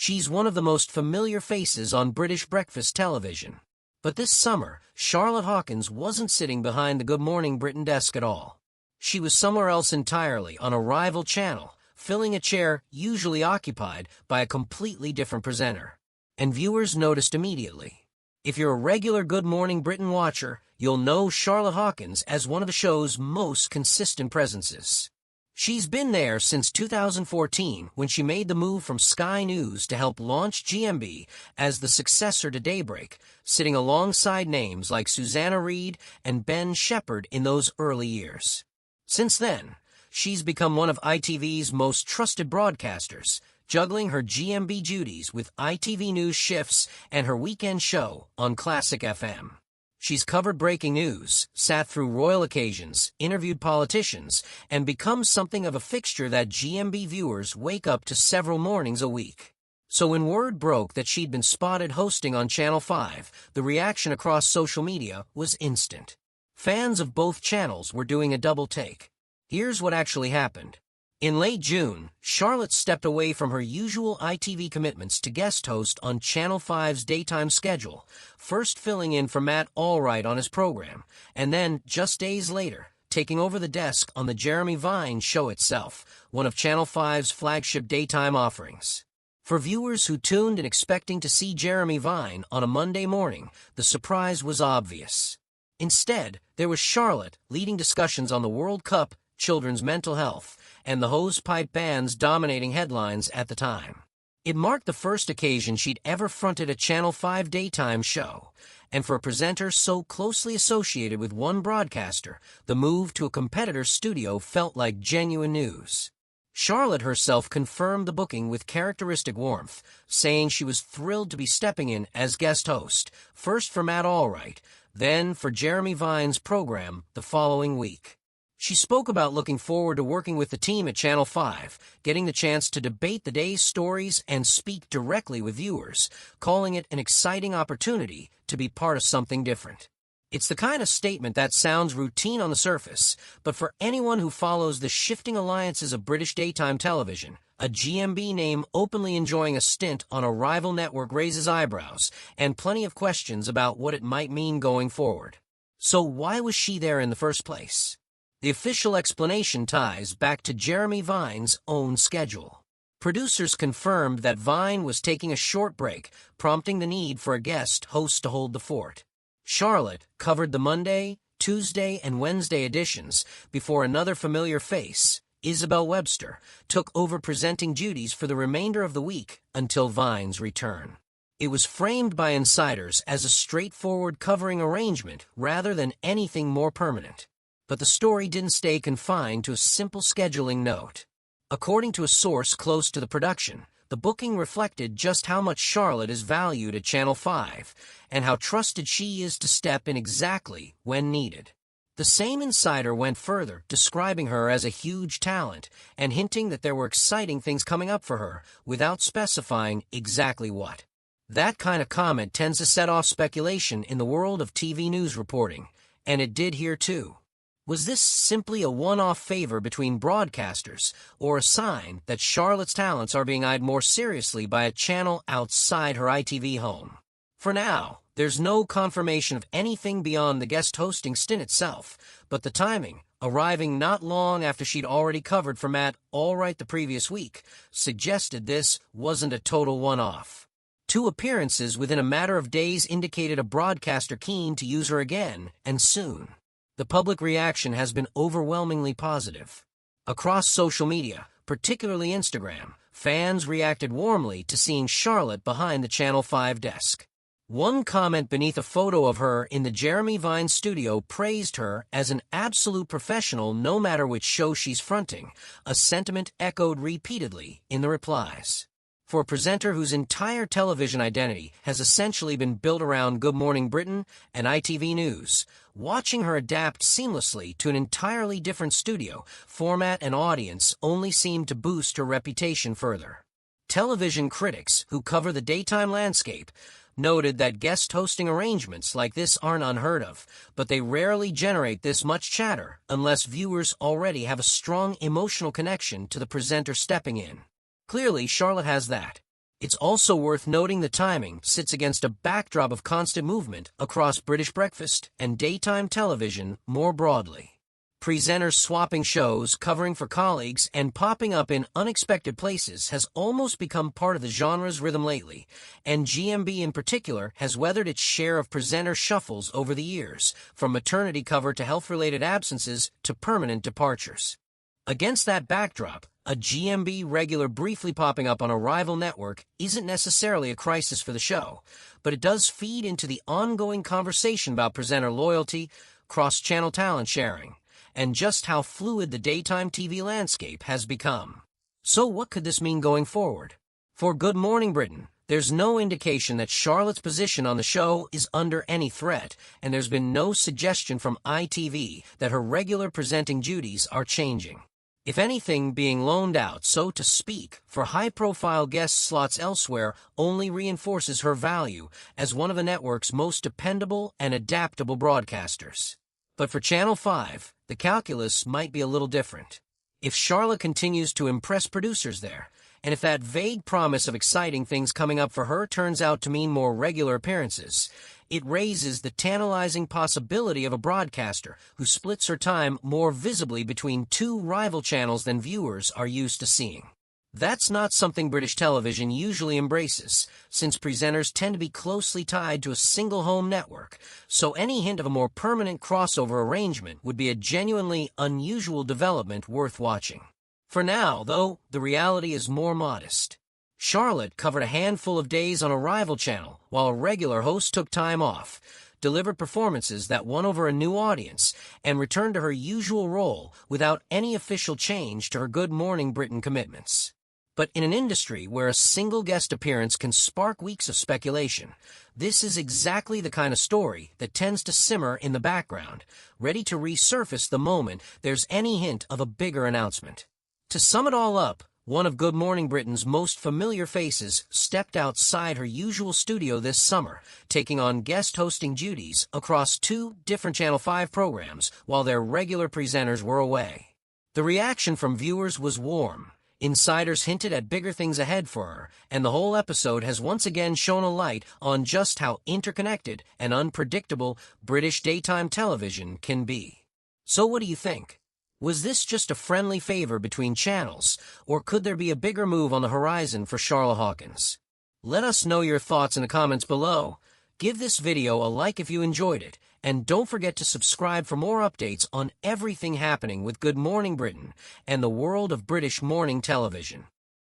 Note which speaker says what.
Speaker 1: She's one of the most familiar faces on British breakfast television. But this summer, Charlotte Hawkins wasn't sitting behind the Good Morning Britain desk at all. She was somewhere else entirely, on a rival channel, filling a chair usually occupied by a completely different presenter. And viewers noticed immediately. If you're a regular Good Morning Britain watcher, you'll know Charlotte Hawkins as one of the show's most consistent presences. She's been there since 2014, when she made the move from Sky News to help launch GMB as the successor to Daybreak, sitting alongside names like Susanna Reid and Ben Shepherd in those early years. Since then, she's become one of ITV's most trusted broadcasters, juggling her GMB duties with ITV News shifts and her weekend show on Classic FM. She's covered breaking news, sat through royal occasions, interviewed politicians, and become something of a fixture that GMB viewers wake up to several mornings a week. So when word broke that she'd been spotted hosting on Channel 5, the reaction across social media was instant. Fans of both channels were doing a double take. Here's what actually happened. In late June, Charlotte stepped away from her usual ITV commitments to guest host on Channel 5's daytime schedule, first filling in for Matt Allwright on his program, and then, just days later, taking over the desk on the Jeremy Vine show itself, one of Channel 5's flagship daytime offerings. For viewers who tuned in expecting to see Jeremy Vine on a Monday morning, the surprise was obvious. Instead, there was Charlotte leading discussions on the World Cup, children's mental health, and the hosepipe bands dominating headlines at the time. It marked the first occasion she'd ever fronted a Channel 5 daytime show, and for a presenter so closely associated with one broadcaster, the move to a competitor's studio felt like genuine news. Charlotte herself confirmed the booking with characteristic warmth, saying she was thrilled to be stepping in as guest host, first for Matt Allwright, then for Jeremy Vine's program the following week. She spoke about looking forward to working with the team at Channel 5, getting the chance to debate the day's stories and speak directly with viewers, calling it an exciting opportunity to be part of something different. It's the kind of statement that sounds routine on the surface, but for anyone who follows the shifting alliances of British daytime television, a GMB name openly enjoying a stint on a rival network raises eyebrows and plenty of questions about what it might mean going forward. So why was she there in the first place? The official explanation ties back to Jeremy Vine's own schedule. Producers confirmed that Vine was taking a short break, prompting the need for a guest host to hold the fort. Charlotte covered the Monday, Tuesday, and Wednesday editions before another familiar face, Isabel Webster, took over presenting duties for the remainder of the week until Vine's return. It was framed by insiders as a straightforward covering arrangement rather than anything more permanent. But the story didn't stay confined to a simple scheduling note. According to a source close to the production, the booking reflected just how much Charlotte is valued at Channel 5 and how trusted she is to step in exactly when needed. The same insider went further, describing her as a huge talent and hinting that there were exciting things coming up for her without specifying exactly what. That kind of comment tends to set off speculation in the world of TV news reporting, and it did here too. Was this simply a one-off favor between broadcasters, or a sign that Charlotte's talents are being eyed more seriously by a channel outside her ITV home? For now, there's no confirmation of anything beyond the guest hosting stint itself, but the timing, arriving not long after she'd already covered for Matt Allwright the previous week, suggested this wasn't a total one-off. 2 appearances within a matter of days indicated a broadcaster keen to use her again, and soon. The public reaction has been overwhelmingly positive. Across social media, particularly Instagram, fans reacted warmly to seeing Charlotte behind the Channel 5 desk. One comment beneath a photo of her in the Jeremy Vine studio praised her as an absolute professional no matter which show she's fronting, a sentiment echoed repeatedly in the replies. For a presenter whose entire television identity has essentially been built around Good Morning Britain and ITV News, watching her adapt seamlessly to an entirely different studio, format, and audience only seemed to boost her reputation further. Television critics who cover the daytime landscape noted that guest hosting arrangements like this aren't unheard of, but they rarely generate this much chatter unless viewers already have a strong emotional connection to the presenter stepping in. Clearly, Charlotte has that. It's also worth noting the timing sits against a backdrop of constant movement across British breakfast and daytime television more broadly. Presenters swapping shows, covering for colleagues, and popping up in unexpected places has almost become part of the genre's rhythm lately, and GMB in particular has weathered its share of presenter shuffles over the years, from maternity cover to health-related absences to permanent departures. Against that backdrop, a GMB regular briefly popping up on a rival network isn't necessarily a crisis for the show, but it does feed into the ongoing conversation about presenter loyalty, cross-channel talent sharing, and just how fluid the daytime TV landscape has become. So what could this mean going forward? For Good Morning Britain, there's no indication that Charlotte's position on the show is under any threat, and there's been no suggestion from ITV that her regular presenting duties are changing. If anything, being loaned out, so to speak, for high-profile guest slots elsewhere only reinforces her value as one of the network's most dependable and adaptable broadcasters. But for Channel 5, the calculus might be a little different. If Charlotte continues to impress producers there, and if that vague promise of exciting things coming up for her turns out to mean more regular appearances, it raises the tantalizing possibility of a broadcaster who splits her time more visibly between two rival channels than viewers are used to seeing. That's not something British television usually embraces, since presenters tend to be closely tied to a single home network, so any hint of a more permanent crossover arrangement would be a genuinely unusual development worth watching. For now, though, the reality is more modest. Charlotte covered a handful of days on a rival channel, while a regular host took time off, delivered performances that won over a new audience, and returned to her usual role without any official change to her Good Morning Britain commitments. But in an industry where a single guest appearance can spark weeks of speculation, this is exactly the kind of story that tends to simmer in the background, ready to resurface the moment there's any hint of a bigger announcement. To sum it all up, one of Good Morning Britain's most familiar faces stepped outside her usual studio this summer, taking on guest hosting duties across two different Channel 5 programs while their regular presenters were away. The reaction from viewers was warm. Insiders hinted at bigger things ahead for her, and the whole episode has once again shone a light on just how interconnected and unpredictable British daytime television can be. So what do you think? Was this just a friendly favor between channels, or could there be a bigger move on the horizon for Charlotte Hawkins? Let us know your thoughts in the comments below. Give this video a like if you enjoyed it, and don't forget to subscribe for more updates on everything happening with Good Morning Britain and the world of British morning television.